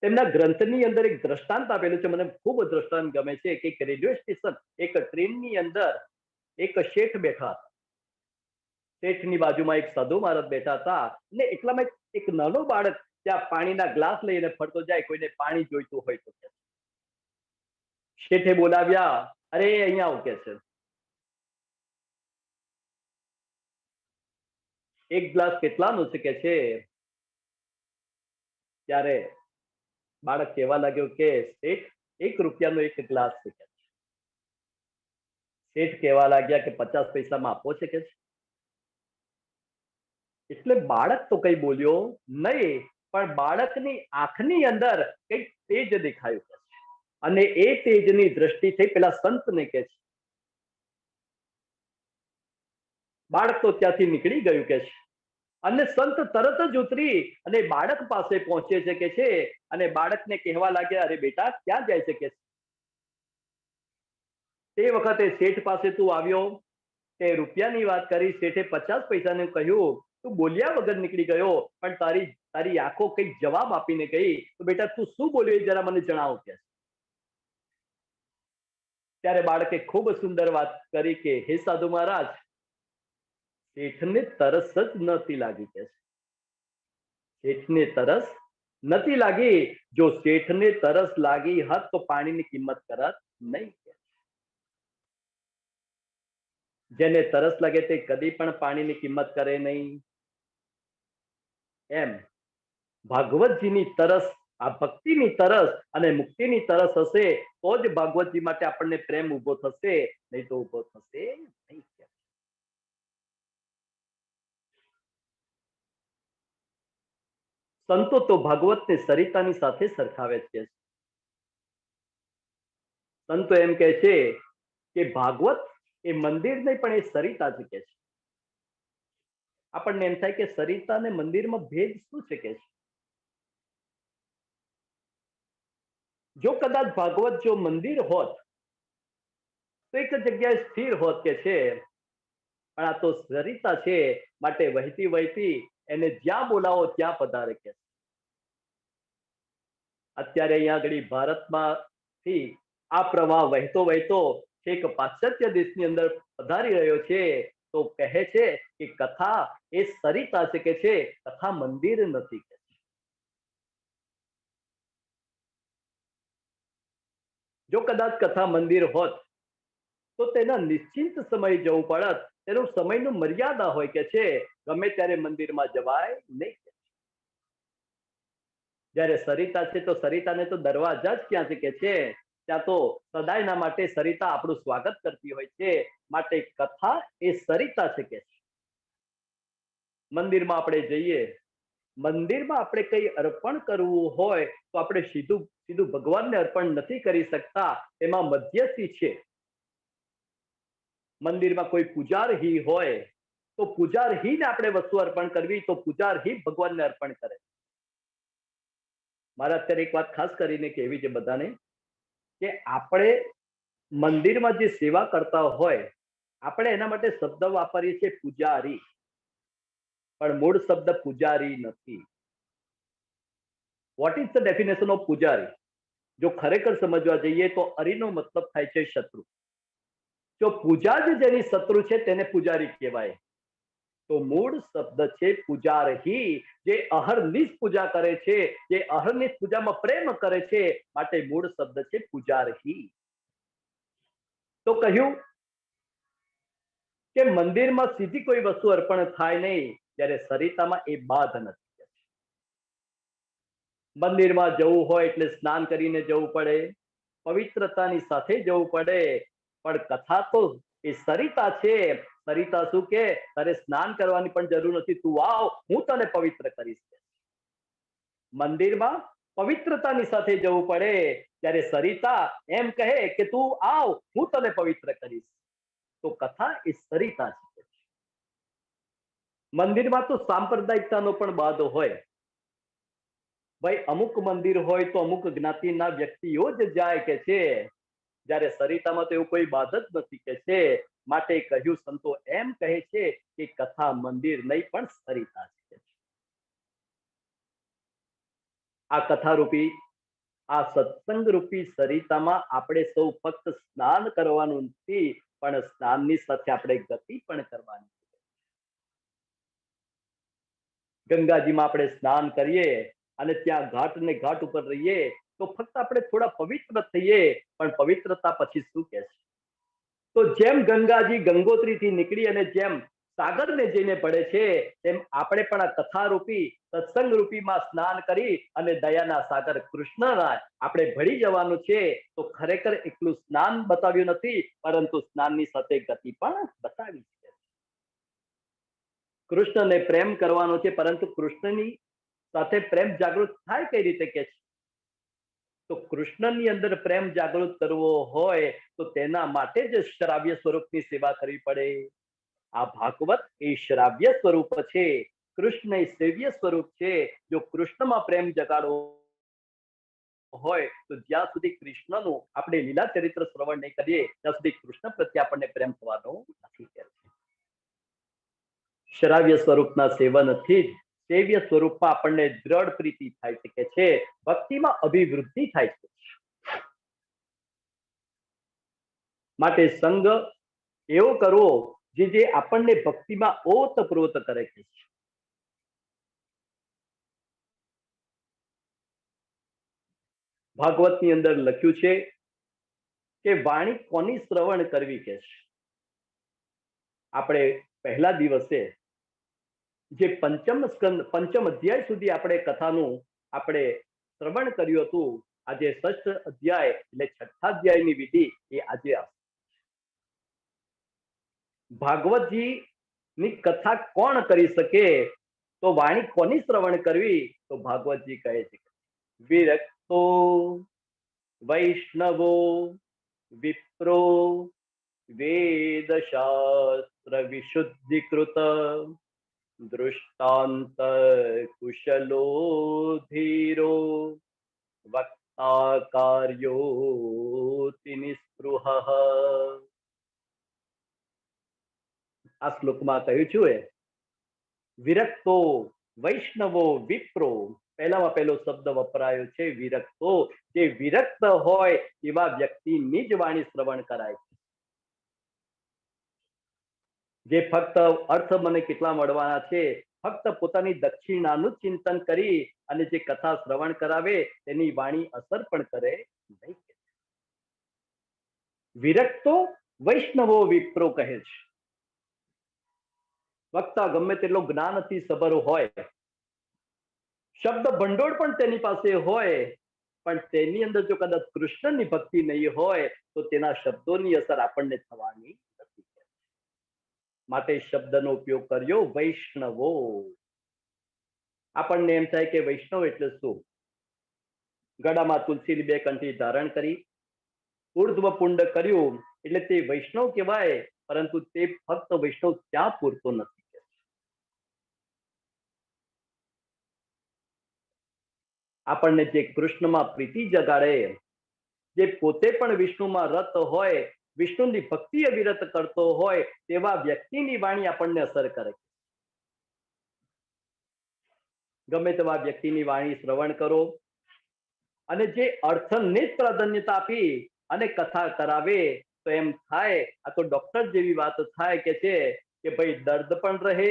તેમના ગ્રંથની અંદર એક દ્રષ્ટાંત આપેલું છે, મને ખૂબ દ્રષ્ટાંત ગમે છે. કે એક રેડિયો સ્ટેશન, એક ટ્રેનની અંદર એક શેઠ બેઠા હતા. શેઠની બાજુમાં એક સાધુ મહારાજ બેઠા હતા, અને એટલામાં એક નાનો બાળક ત્યાં પાણીના ગ્લાસ લઈને ફરતો જાય, કોઈને પાણી જોઈતું હોય તો. શેઠે બોલાવ્યા, અરે અહીંયા આવો કે છે. 1 ગ્લાસ કેટલાનો છે કે છે? ત્યારે બાળક કહેવા લાગ્યો કે શેઠ, 1 રૂપિયાનો 1 ગ્લાસ છે. શેઠ કહેવા લાગ્યા કે 50 પૈસામાં આપો છે કે? એટલે બાળક તો કઈ બોલ્યો નહીં, પણ બાળકની આંખની અંદર કઈક તેજ દેખાયું, અને એ તેજની દ્રષ્ટિ થઈ પેલા સંતને કે છે. બાળક તો ત્યાંથી નીકળી ગયું કે છે, અને સંત તરત જ ઉતરી અને બાળક પાસે પહોંચે છે કે છે, અને બાળકને કહેવા લાગ્યા, અરે બેટા ક્યાં જાય છે કે? તે વખતે શેઠ પાસે તું આવ્યો, તે રૂપિયાની વાત કરી, શેઠે 50 પૈસાનું કહ્યું, તું બોલ્યા વગર નીકળી ગયો, પણ તારી આંખો કઈક જવાબ આપીને ગઈ, તો બેટા તું શું બોલ્યો એ જરા મને જણાવો કે. ત્યારે બાળકે ખૂબ સુંદર વાત કરી કે હે સાધુ મહારાજ, શેઠને તરસ જ નથી લાગી કે. શેઠને તરસ નથી લાગી. જો શેઠને તરસ લાગી હોત તો પાણીની કિંમત કરત નહીં. જેને તરસ લાગે તે કદી પણ પાણીની કિંમત કરે નહીં, એમ ભાગવતજીની તરસ, આ ભક્તિની તરસ અને મુક્તિની તરસ હશે તો જ ભાગવતજી માટે આપણને પ્રેમ ઉભો થશે, નહીં તો ઉભો થશે નહીં. સંતો તો ભાગવતને સરિતાની સાથે સરખાવે છે. સંતો એમ કહે છે કે ભાગવત એ મંદિર નહીં પણ એ સરિતા જ કે છે. આપણને એમ થાય કે સરિતા અને મંદિરમાં ભેદ શું છે કે છે? જો કદાચ ભાગવત જો મંદિર હોત તો એક જગ્યાએ સ્થિર હોત કે છે, પણ આ તો સરિતા છે માટે વહેતી વહેતી એને જ્યાં બોલાવો ત્યાં પધારે કે. અત્યારે અહીંયા આગળ ભારતમાંથી આ પ્રવાહ વહેતો વહેતો છેક પાશ્ચાત્ય દેશની અંદર પધારી રહ્યો છે, તો કહે છે કે કથા એ સરિતા છે કે છે, કથા મંદિર નથી કે. જો કદાચ કથા મંદિર હોત તો તેના નિશ્ચિત સમય જવું પડત, તેનું સમયનું મર્યાદા હોય કે છે, ગમે ત્યારે મંદિરમાં જવાય નહીં. જ્યારે સરિતા છે તો સરિતાને તો દરવાજા જ ક્યાં છે કે છે, ત્યાં તો સદાયના માટે સરિતા આપણું સ્વાગત કરતી હોય છે, માટે કથા એ સરિતા છે કે છે. મંદિરમાં આપણે જઈએ, મંદિરમાં આપણે કઈ અર્પણ કરવું હોય તો આપણે સીધું સીધું ભગવાનને અર્પણ નથી કરી શકતા, એમાં મધ્યસ્થી છે. મંદિરમાં કોઈ પૂજારહી હોય તો પૂજારહીને આપણે વસ્તુ અર્પણ કરવી તો પૂજારહી ભગવાનને અર્પણ કરે. મારે અત્યારે એક વાત ખાસ કરીને કહેવી છે બધાને કે આપણે મંદિરમાં જે સેવા કરતા હોય આપણે એના માટે શબ્દ વાપરીએ છીએ પૂજારી, પણ મૂળ શબ્દ પૂજારી નથી. What is the definition of પૂજારી? જો ખરેખર સમજવા જઈએ તો અરીનો મતલબ થાય છે શત્રુ. જો પૂજા જ જેની શત્રુ છે તેને પૂજારી કહેવાય. તો મૂળ શબ્દ છે પૂજારહી, જે અહર્નિશ પૂજા કરે છે, જે અહર્નિશ પૂજામાં પ્રેમ કરે છે, માટે મૂળ શબ્દ છે પૂજારહી. તો કહ્યું કે મંદિરમાં સીધી કોઈ વસ્તુ અર્પણ થાય નહીં, જ્યારે સરિતામાં એ બાધ નથી. મંદિરમાં જવું હોય એટલે સ્નાન કરીને જવું પડે, પવિત્રતાની સાથે જવું પડે, પણ કથા તો એ સરિતા છે. સરિતા શું કે તારે સ્નાન કરવાની પણ જરૂર નથી, તું આવ હું તને પવિત્ર કરીશ. મંદિરમાં પવિત્રતાની સાથે જવું પડે, ત્યારે સરિતા એમ કહે કે તું આવ હું તને પવિત્ર કરીશ. તો કથા એ સરિતા છે. મંદિરમાં તો સાંપ્રદાયિકતાનો પણ બાદ હોય. ભાઈ અમુક મંદિર હોય તો અમુક જ્ઞાતિના વ્યક્તિઓ જ જાય કે છે, જ્યારે સરિતામાં તો એવું કોઈ બાદ જ નથી કે છે. માટે કહ્યું સંતો એમ કહે છે કે કથા મંદિર નહીં પણ સરિતા છે. આ કથા રૂપી, આ સત્સંગ રૂપી સરિતામાં આપણે સૌ ફક્ત સ્નાન કરવાનું નથી, પણ સ્નાનની સાથે આપણે ગતિ પણ કરવાની. ગંગાજીમાં આપણે સ્નાન કરીએ અને ત્યાં ઘાટ ને ઘાટ ઉપર રહીએ તો ફક્ત આપણે થોડા પવિત્ર થઈએ, પણ પવિત્રતા પછી શું કે છે? તો જેમ ગંગાજી ગંગોત્રીથી નીકળી અને જેમ સાગરને જઈને પડે છે, તેમ આપણે પણ આ કથારૂપી સત્સંગ રૂપીમાં સ્નાન કરી અને દયાના સાગર કૃષ્ણના આપણે ભળી જવાનું છે. તો ખરેખર એટલું સ્નાન બતાવ્યું નથી, પરંતુ સ્નાનની સાથે ગતિ પણ બતાવી છે. કૃષ્ણને પ્રેમ કરવાનો છે, પરંતુ કૃષ્ણની સાથે પ્રેમ જાગૃત થાય કઈ રીતે કે છે? તો કૃષ્ણની અંદર પ્રેમ જાગૃત કરવો હોય તો તેના માટે જ શ્રાવ્ય સ્વરૂપની સેવા કરવી પડે. આ ભાગવત એ શ્રાવ્ય સ્વરૂપ છે, કૃષ્ણ એ સેવ્ય સ્વરૂપ છે. જો કૃષ્ણમાં પ્રેમ જગાડવો હોય તો જ્યાં સુધી કૃષ્ણનું આપણે લીલા ચરિત્ર શ્રવણ નહીં કરીએ ત્યાં સુધી કૃષ્ણ પ્રત્યે આપણને પ્રેમ થવાનો નથી. શ્રાવ્ય સ્વરૂપના સેવનથી જ સેવ્ય સ્વરૂપમાં આપણને દ્રઢ પ્રીતિ થાય શકે છે, ભક્તિમાં અભિવૃદ્ધિ થાય છે. માટે સંગ એવો કરવો જે આપણને ભક્તિમાં ઓતપ્રોત કરે છે. ભાગવતની અંદર લખ્યું છે કે વાણી કોની શ્રવણ કરવી કે છે? આપણે પહેલા દિવસે જે પંચમ અધ્યાય સુધી આપણે કથાનું આપણે શ્રવણ કર્યું હતું, આજે ષષ્ઠ અધ્યાય એટલે છઠ્ઠા અધ્યાયની વિધિ એ આજે આવશે. ભાગવતજી ની કથા કોણ કરી શકે? તો વાણી કોની શ્રવણ કરવી? તો ભાગવતજી કહે છે, વિરક્તો વૈષ્ણવો વિપ્રો વેદ શાસ્ત્ર વિશુદ્ધિકૃત દૃષ્ટાંત કુશલો ધીરો વક્તા કાર્યોતિ નિસ્પૃહ. આ શ્લોકમાં કહ્યું છે વિરક્તો વૈષ્ણવો વિપ્રો. પહેલામાં પહેલો શબ્દ વપરાયો છે વિરક્તો. જે વિરક્ત હોય એવા વ્યક્તિની જ વાણી શ્રવણ કરાય છે. જે ફક્ત અર્થ મને કેટલા મળવાના છે, ફક્ત પોતાની દક્ષિણાનું ચિંતન કરી અને જે કથા શ્રવણ કરાવે તેની વાણી અસર પણ કરે નહીં. વિરક્તો વૈષ્ણવો વિપ્રો કહે છે. વક્તા ગમે તેટલો જ્ઞાનથી સભર હોય, શબ્દ ભંડોળ પણ તેની પાસે હોય, પણ તેની અંદર જો કદાચ કૃષ્ણની ભક્તિ નહીં હોય તો તેના શબ્દોની અસર આપણને થવાની નથી. માટે શબ્દનો ઉપયોગ કર્યો વૈષ્ણવો. આપણને એમ થાય કે વૈષ્ણવ એટલે શું? ગળામાં તુલસીની 2 કંઠી ધારણ કરી ઉર્ધ્વ પુંડ કર્યું એટલે તે વૈષ્ણવ કહેવાય, પરંતુ તે ફક્ત વૈષ્ણવ ત્યાં પૂરતો નથી. આપણને જે કૃષ્ણમાં પ્રીતિ જગાડે, જે પોતે પણ વિષ્ણુમાં રત હોય, વિષ્ણુની ભક્તિ અવિરત કરતો હોય તેવા વ્યક્તિની વાણી આપણને અસર કરે. ગમે તેવા વ્યક્તિની વાણી શ્રવણ કરો અને જે અર્થને જ પ્રાધાન્યતા આપી અને કથા કરાવે તો એમ થાય આ તો ડોક્ટર જેવી વાત થાય કે છે કે ભાઈ દર્દ પણ રહે,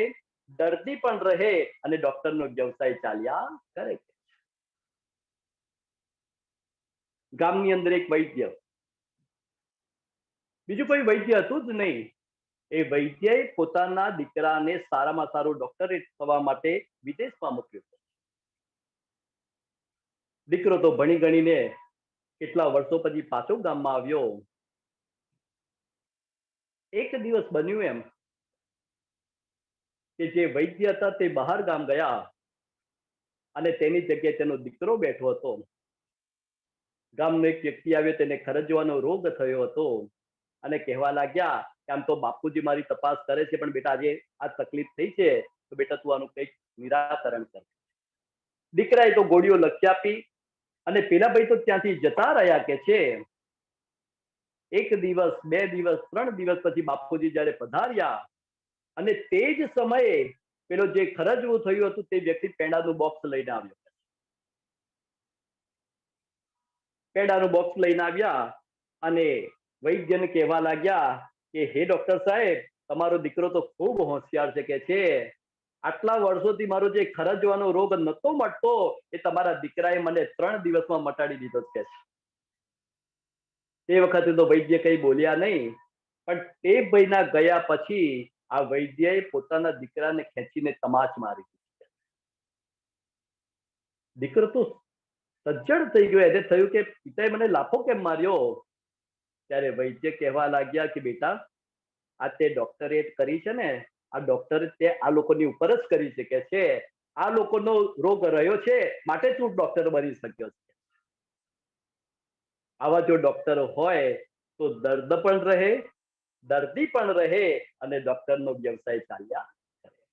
દર્દી પણ રહે અને ડોક્ટરનો વ્યવસાય ચાલ્યા કરે. ગામની અંદર એક વૈદ્ય, બીજું કોઈ વૈદ્ય હતું જ નહીં. એ વૈદ્યએ પોતાના દીકરાને સારામાં સારું ડોક્ટરેટ થવા માટે વિદેશમાં મોકલ્યો. દીકરો તો ભણી ગણીને કેટલા વર્ષો પછી પાછો ગામમાં આવ્યો. એક દિવસ બન્યું એમ કે જે વૈદ્ય હતા તે બહાર ગામ ગયા અને તેની જગ્યાએ તેનો દીકરો બેઠો હતો. ગામનો એક વ્યક્તિ આવ્યો, તેને ખરજવાનો રોગ થયો હતો અને કહેવા લાગ્યા કે આમ તો બાપુજી મારી તપાસ કરે છે, પણ બેટા આજે આ તકલીફ થઈ છે તો બેટા તું આનું કંઈક નિરાકરણ કર. દીકરાએ તો ગોળીઓ લખી આપી અને પેલા ભાઈ તો ત્યાંથી જતા રહ્યા કે છે. 1 દિવસ 2 દિવસ 3 દિવસ પછી બાપુજી જયારે પધાર્યા અને તે જ સમયે પેલો જે ખરજવું થયું હતું તે વ્યક્તિ પેંડાનું બોક્સ લઈને આવ્યો. પેંડાનું બોક્સ લઈને આવ્યા અને વૈદ્યને કહેવા લાગ્યા કે હે ડોક્ટર સાહેબ, તમારો દીકરો તો ખૂબ હોશિયાર છે કે છે. આટલા વર્ષોથી મારો જે ખરજવાનો રોગ નતો મટતો એ તમારા દીકરાએ મને 3 દિવસમાં મટાડી દીધો છે. તે વખતે તો વૈદ્ય કઈ બોલ્યા નહીં, પણ તે ભાઈના ગયા પછી આ વૈદ્યએ પોતાના દીકરાને ખેંચીને તમાચ મારી. દીકરો તો સજ્જડ થઈ ગયો. એને થયું કે પિતાએ મને લાફો કેમ માર્યો? ત્યારે વૈદ્ય કહેવા લાગ્યા કે બેટા, આ તે ડોક્ટરેટ કરી છે ને, આ ડોક્ટરે તે આ લોકોની ઉપર જ કરી છે કે છે. આ લોકોનો રોગ રહ્યો છે માટે તું ડોક્ટર બની શક્યો છે. આવા જો ડોક્ટર હોય તો દર્દ પણ રહે, દર્દી પણ રહે અને ડોક્ટરનો વ્યવસાય ચાલ્યા કરે.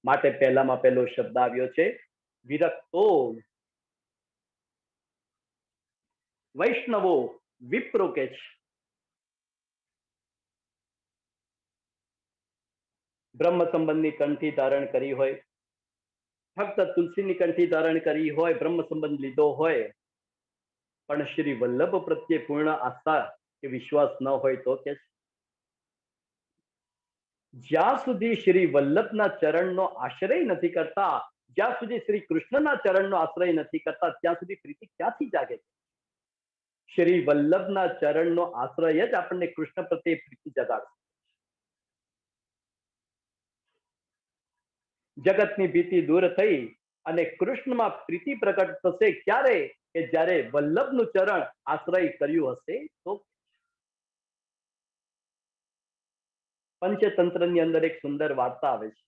માટે પહેલામાં પહેલો શબ્દ આવ્યો છે વિરક્તો વૈષ્ણવો વિપ્રો કે છે. બ્રહ્મ સંબંધની કંઠી ધારણ કરી હોય, ફક્ત તુલસીની કંઠી ધારણ કરી હોય, બ્રહ્મ સંબંધ લીધો હોય, પણ શ્રી વલ્લભ પ્રત્યે પૂર્ણ આસ્થા કે વિશ્વાસ ન હોય તો કે જ્યાં સુધી શ્રી વલ્લભના ચરણનો આશ્રય નથી કરતા, જ્યાં સુધી શ્રી કૃષ્ણના ચરણનો આશ્રય નથી કરતા, ત્યાં સુધી પ્રીતિ ક્યાંથી જાગે છે? શ્રી વલ્લભના ચરણનો આશ્રય જ આપણને કૃષ્ણ પ્રત્યે પ્રીતિ જગાડશે. જગતની ભીતિ દૂર થઈ અને કૃષ્ણમાં પ્રીતિ પ્રકટ થશે ક્યારે? કે જ્યારે વલ્લભનું ચરણ આશ્રય કર્યું હશે તો. પંચતંત્રની અંદર એક સુંદર વાર્તા આવે છે.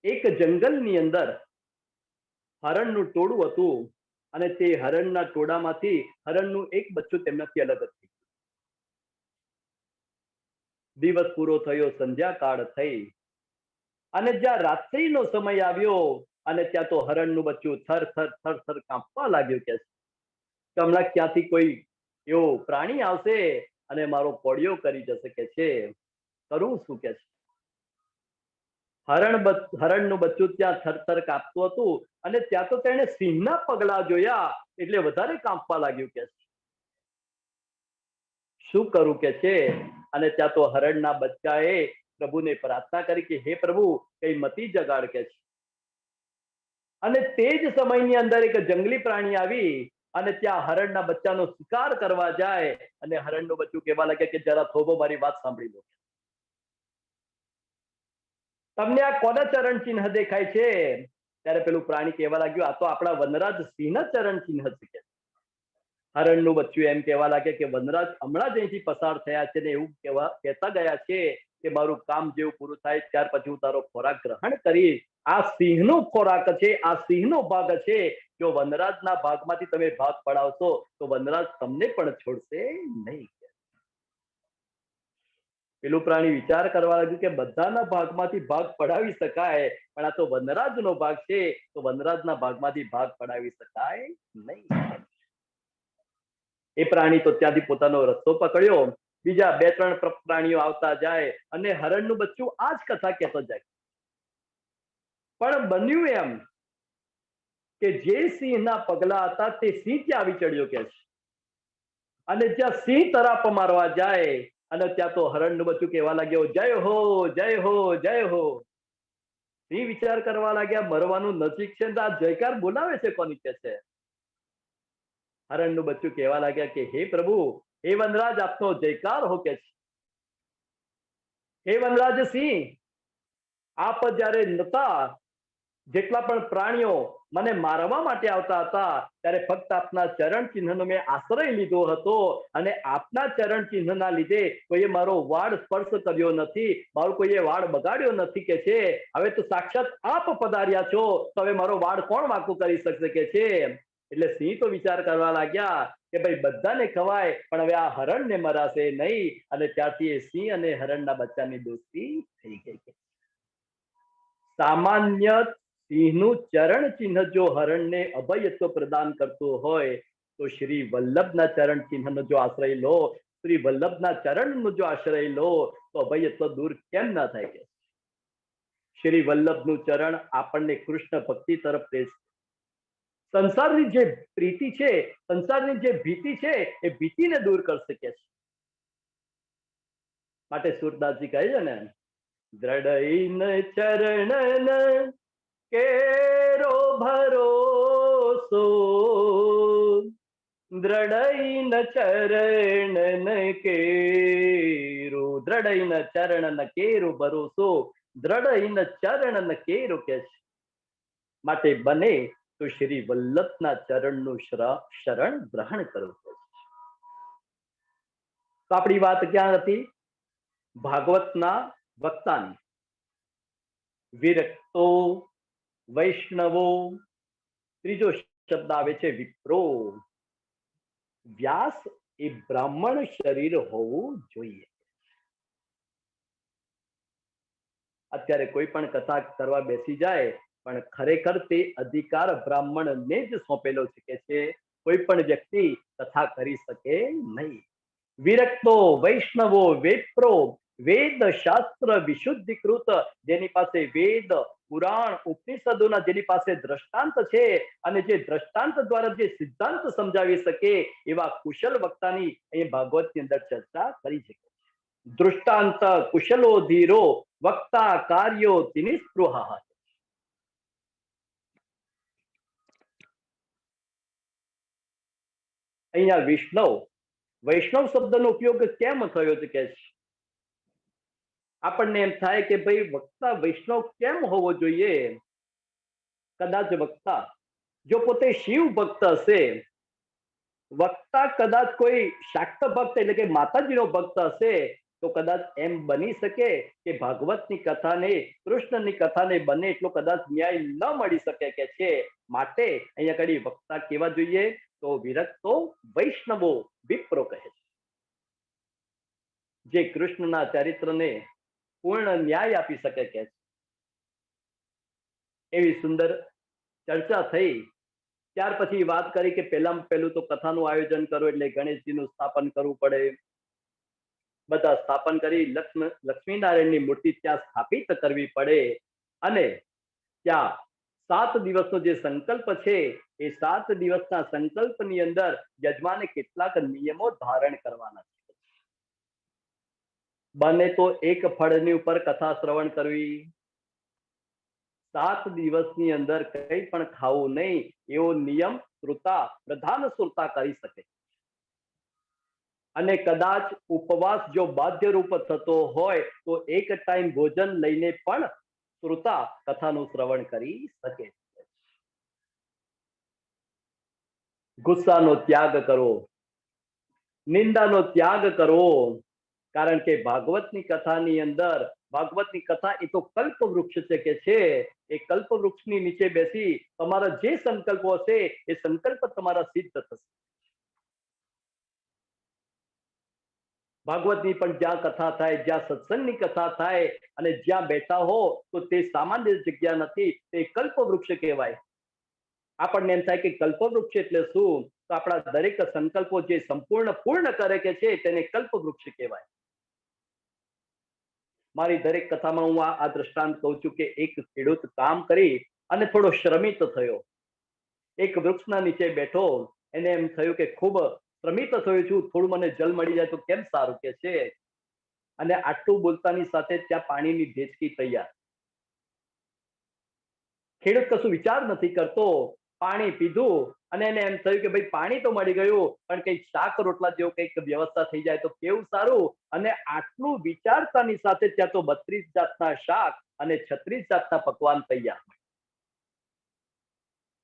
એક જંગલની અંદર હરણનું ટોળું હતું અને તે હરણના ટોળામાંથી હરણનું એક બચ્ચું તેમનાથી અલગ હતું. દિવસ પૂરો થયો, સંધ્યાકાળ થઈ અને જ્યાં રાત્રિનો સમય આવ્યો અને ત્યાં તો હરણનું બચ્ચું થર થર થર થર કાંપવા લાગ્યું કે હમણાં ક્યાંથી કોઈ એવો પ્રાણી આવશે અને મારો કોળિયો કરી જશે કે છે. કરું શું કે છે. હરણનું બચ્ચું ત્યાં થરથર કાપતું હતું અને ત્યાં તો તેણે સિંહના પગલા જોયા એટલે વધારે કાંપવા લાગ્યું કે શું કરું કે છે. અને ત્યાં તો હરણના બચ્ચાએ પ્રભુને પ્રાર્થના કરી કે હે પ્રભુ કઈ મતી જગાડ કે છે. અને તે જ સમયની અંદર એક જંગલી પ્રાણી આવી અને ત્યાં હરણના બચ્ચાનો શિકાર કરવા જાય અને હરણનું બચ્ચું કહેવા લાગે કે જરા થોભો મારી વાત સાંભળી લો. તમને આ કોના ચરણ ચિહ્ન દેખાય છે? ત્યારે પેલું પ્રાણી કહેવા લાગ્યું આ તો આપણા વનરાજ સિંહના ચરણ ચિહ્ન છે. હરણનું બચ્ચું એમ કહેવા લાગે કે વનરાજ હમણાં જ અહીંથી પસાર થયા છે ને એવું કહેતા ગયા છે કે મારું કામ જેવું પૂરું થાય ત્યાર પછી હું તારો ખોરાક ગ્રહણ કરીશ. આ સિંહનો ખોરાક છે, આ સિંહનો ભાગ છે. જો વનરાજના ભાગમાંથી તમે ભાગ પડાવશો તો વનરાજ તમને પણ છોડશે નહીં. પેલું પ્રાણી વિચાર કરવા લાગ્યું કે બધાના ભાગમાંથી ભાગ પડાવી શકાય પણ આ તો વનરાજનો ભાગ છે તો વનરાજના ભાગમાંથી ભાગ પડાવી શકાય નહીં. એ પ્રાણી તો ત્યાંથી પોતાનો રસ્તો પકડ્યો. બીજા 2-3 પ્રાણીઓ આવતા જાય અને હરણનું બચ્ચું આ જ કથા કહેતો જાય. પણ બન્યું એમ કે જે સિંહના પગલા હતા તે સિંહ ત્યાં આવી ચડ્યો કે છે. અને જ્યાં સિંહ તરાપ મારવા જાય અને ત્યાં તો હરણનું બચ્ચું કહેવા લાગ્યો જય હો જય હો જય હો. સિંહ વિચાર કરવા લાગ્યા મરવાનું નજીક છે આ જયકાર બોલાવે છે કોની કે છે. હરણનું બચ્ચું કહેવા લાગ્યા કે હે પ્રભુ હે વનરાજ આપનો જયકાર હો કે છે. હે વનરાજ સિંહ આપ જ્યારે નતા જેટલા પણ પ્રાણીઓ મને મારવા માટે આવતા હતા ત્યારે ફક્ત આપના ચરણ ચિહ્નનો મેં આશ્રય લીધો હતો અને આપના ચરણ ચિહ્નના લીધે કોઈએ મારો વાળ સ્પર્શ કર્યો નથી, મારો કોઈએ વાળ બગાડ્યો નથી કે છે. હવે તો સાક્ષાત આપ પધાર્યા છો તો હવે મારો વાળ કોણ વાંકું કરી શકશે કે છે. એટલે સિંહ તો વિચાર કરવા લાગ્યા કે ભાઈ બધાને ખવાય પણ હવે આ હરણને મરાશે નહીં. અને ત્યારથી એ સિંહ અને હરણના બચ્ચાની દોસ્તી થઈ ગઈ. સામાન્ય સિંહનું ચરણ ચિહ્ન જો હરણને અભયત્વ પ્રદાન કરતું હોય તો શ્રી વલ્લભના ચરણ ચિહ્નનો જો આશ્રય લો, શ્રી વલ્લભના ચરણનો જો આશ્રય લો તો અભયત્વ દૂર કેમ ના થાય કે શ્રી વલ્લભનું ચરણ આપણને કૃષ્ણ ભક્તિ તરફ પ્રેરિત. સંસારની જે પ્રીતિ છે, સંસારની જે ભીતિ છે એ ભીતિને દૂર કરશે કે છે. માટે સુરદાસજી કહે છે ને દ્રઢઈન ચરણન કેરો ભરોસો દ્રઢઈન ચરણન કેરો. દ્રઢઈન ચરણન કેરો ભરોસો દ્રઢઈન ચરણન કેરો કે છે. માટે બને તો શ્રી વલ્લભના ચરણનું શરણ ગ્રહણ કરવું. તો આપણી વાત ક્યાં હતી? ભાગવતના વક્તાની. વિરક્તો વૈષ્ણવો, ત્રીજો શબ્દ આવે છે વિપ્રો. વ્યાસ એ બ્રાહ્મણ શરીર હોવું જોઈએ. અત્યારે કોઈ પણ કથા કરવા બેસી જાય પણ ખરેખર તે અધિકાર બ્રાહ્મણને જ સોંપેલો છે કે કોઈ પણ વ્યક્તિ કથા કરી શકે નહીં. વિરક્તો વૈષ્ણવો વેપ્રો, વેદ શાસ્ત્ર વિશુદ્ધિકૃત, જેની પાસે વેદ પુરાણ ઉપનિષદોના જેની પાસે દ્રષ્ટાંત છે અને જે દ્રષ્ટાંત દ્વારા જે સિદ્ધાંત સમજાવી શકે એવા કુશલ વક્તાની અહીં ભાગવતની અંદર ચર્ચા કરી છે. દૃષ્ટાંત કુશલો ધીરો વક્તા કાર્યો તિનિસ્પૃહ. અહીંયા વૈષ્ણવ શબ્દનો ઉપયોગ કેમ થયો છે કે આપણને એમ થાય કે ભાઈ વક્તા વૈષ્ણવ કેમ હોવો જોઈએ? કદાચ વક્તા જો પોતે શિવ ભક્ત હશે, વક્તા કદાચ કોઈ શાક્ત ભક્ત એટલે કે માતાજીનો ભક્ત હશે, તો કદાચ એમ બની શકે કે ભાગવતની કથાને, કૃષ્ણની કથાને બને એટલો કદાચ ન્યાય ન મળી શકે કે છે. માટે અહીંયા કડી વક્તા કેવા જોઈએ? તો વિરક્તો વૈષ્ણવો વિપ્રો કહે છે, જે કૃષ્ણના ચરિત્રને પૂર્ણ ન્યાય આપી શકે કે છે. એવી સુંદર ચર્ચા થઈ. ત્યાર પછી વાત કરી કે પહેલામાં પહેલું તો કથાનું આયોજન કરો એટલે ગણેશજીનું સ્થાપન કરવું પડે. બધા સ્થાપન કરી લક્ષ્મીનારાયણની મૂર્તિ ત્યાં સ્થાપિત કરવી પડે અને ત્યાં 7 દિવસનો જે સંકલ્પ છે એ 7 દિવસના સંકલ્પની અંદર યજમાને કેટલાક નિયમો ધારણ કરવાના છે. બને તો એક ફળની ઉપર કથા શ્રવણ કરવી, 7 દિવસની અંદર કંઈ પણ ખાવું નહીં, એવો નિયમ શ્રોતા, પ્રધાન શ્રોતા કરી શકે. અને કદાચ ઉપવાસ જો બાધ્ય રૂપ થતો હોય તો એક ટાઈમ ભોજન લઈને પણ શ્રોતા કથાનું શ્રવણ કરી શકે. ગુસ્સાનો ત્યાગ કરો, નિંદાનો ત્યાગ કરો, કારણ કે ભાગવતની કથાની અંદર, ભાગવતની કથા એ તો કલ્પ વૃક્ષ છે કે છે. એ કલ્પ વૃક્ષની નીચે બેસી તમારા જે સંકલ્પો હશે એ સંકલ્પ તમારા સિદ્ધ થશે. ભાગવતની પણ જ્યાં કથા થાય, જ્યાં સત્સંગની કથા થાય અને જ્યાં બેઠા હો તો તે સામાન્ય જગ્યા નથી, તે કલ્પ વૃક્ષ કહેવાય. આપણને એમ થાય કે કલ્પ વૃક્ષ એટલે શું? તો આપણા દરેક સંકલ્પો જે સંપૂર્ણ પૂર્ણ કરે કે છે તેને કલ્પ વૃક્ષ કહેવાય. મારી દરેક કથામાં હું આ દ્રષ્ટાંત કહું છું કે એક ખેડૂત કામ કરી અને થોડો શ્રમિત થયો, એક વૃક્ષના નીચે બેઠો, એને એમ થયું કે ખૂબ શ્રમિત થયો છું, થોડું મને જલ મળી જાય તો કેમ સારું કે છે. અને આટલું બોલતાની સાથે ત્યાં પાણીની ઢેચકી તૈયાર. ખેડૂત કશું વિચાર નથી કરતો, પાણી પીધું અને એને એમ થયું કે ભાઈ પાણી તો મળી ગયું, પણ કંઈક શાક રોટલા જેવું કંઈક વ્યવસ્થા થઈ જાય તો કેવું સારું. અને આટલું વિચારતાની સાથે ત્યાં તો 32 જાતના શાક અને 36 જાતના પકવાન તૈયાર.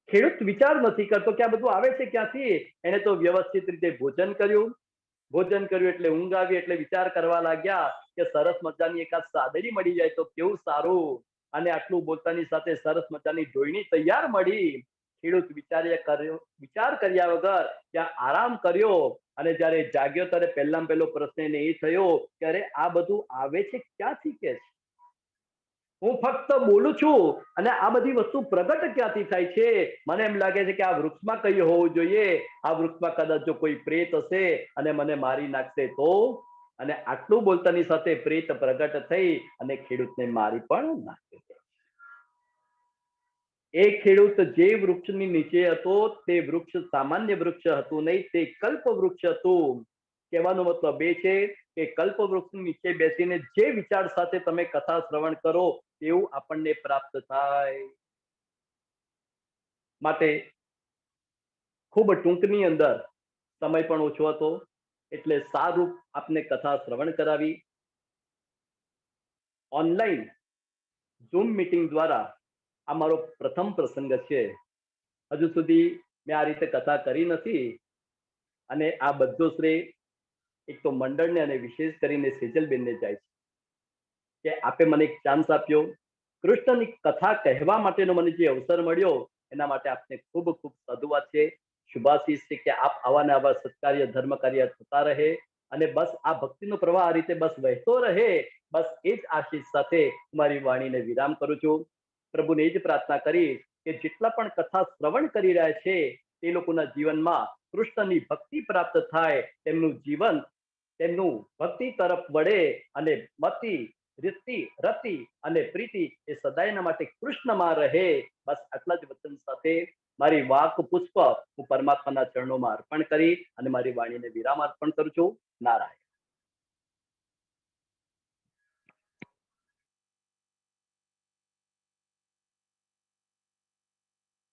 ખેડૂત વિચાર નથી કરતો કે આ બધું આવે છે ક્યાંથી. એને તો વ્યવસ્થિત રીતે ભોજન કર્યું એટલે ઊંઘ આવી, એટલે વિચાર કરવા લાગ્યા કે સરસ મજાની એકાદ સાદડી મળી જાય તો કેવું સારું. અને આટલું બોલતાની સાથે સરસ મજાની ઢોયણી તૈયાર મળી. ખેડૂત વિચાર કર્યા વગર ત્યાં આરામ કર્યો અને જ્યારે જાગ્યો ત્યારે પહેલામાં પહેલો પ્રશ્ન એને એ થયો કે અરે આ બધું આવે છે ક્યાંથી કે છે? હું ફક્ત બોલું છું અને આ બધી વસ્તુ પ્રગટ ક્યાંથી થાય છે? મને એમ લાગે છે કે આ વૃક્ષમાં કઈ હોવું જોઈએ. આ વૃક્ષમાં કદાચ જો કોઈ પ્રેત હશે અને મને મારી નાખશે તો? અને આટલું બોલતાની સાથે પ્રેત પ્રગટ થઈ અને ખેડૂતને મારી પણ નાખ્યો. એ ખેડૂત જે વૃક્ષની નીચે હતો તે વૃક્ષ સામાન્ય વૃક્ષ હતું નહીં, તે કલ્પ વૃક્ષ હતું. કહેવાનો મતલબ એ છે કે કલ્પ વૃક્ષની નીચે બેસીને જે વિચાર સાથે તમે કથા શ્રવણ કરો તેવું આપણને પ્રાપ્ત થાય. માટે ખૂબ ટૂંકની અંદર, સમય પણ ઓછો હતો એટલે સારું આપને કથા શ્રવણ કરાવી. ઓનલાઈન ઝૂમ મીટિંગ દ્વારા આ મારો પ્રથમ પ્રસંગ છે. હજુ સુધી મેં આ રીતે કથા કરી નથી અને આ બધો શ્રેય એક તો મંડળને અને વિશેષ કરીને સેજલબેનને જાય છે કે આપે મને એક ચાન્સ આપ્યો, કૃષ્ણની કથા કહેવા માટેનો મને જે અવસર મળ્યો એના માટે આપને ખૂબ ખૂબ સાધુવાદ છે. શુભાશીષ છે કે આપ આવા ને આવા સત્કાર્ય ધર્મ કાર્ય થતા રહે અને બસ આ ભક્તિનો પ્રવાહ આ રીતે બસ વહેતો રહે. બસ એ જ આશીષ સાથે મારી વાણીને વિરામ કરું છું. પ્રભુને જ પ્રાર્થના કરી કે જેટલા પણ કથા શ્રવણ કરી રહ્યા છે તે લોકોના જીવનમાં કૃષ્ણની ભક્તિ પ્રાપ્ત થાય, તેમનું જીવન તેમનું ભક્તિ તરફ વળે અને મતિ, રીતિ, રતિ અને પ્રીતિ એ સદાયના માટે કૃષ્ણમાં રહે. બસ આટલા જ વચન સાથે મારી વાક પુષ્પ હું પરમાત્માના ચરણોમાં અર્પણ કરી અને મારી વાણીને વિરામ અર્પણ કરું છું. નારાયણ.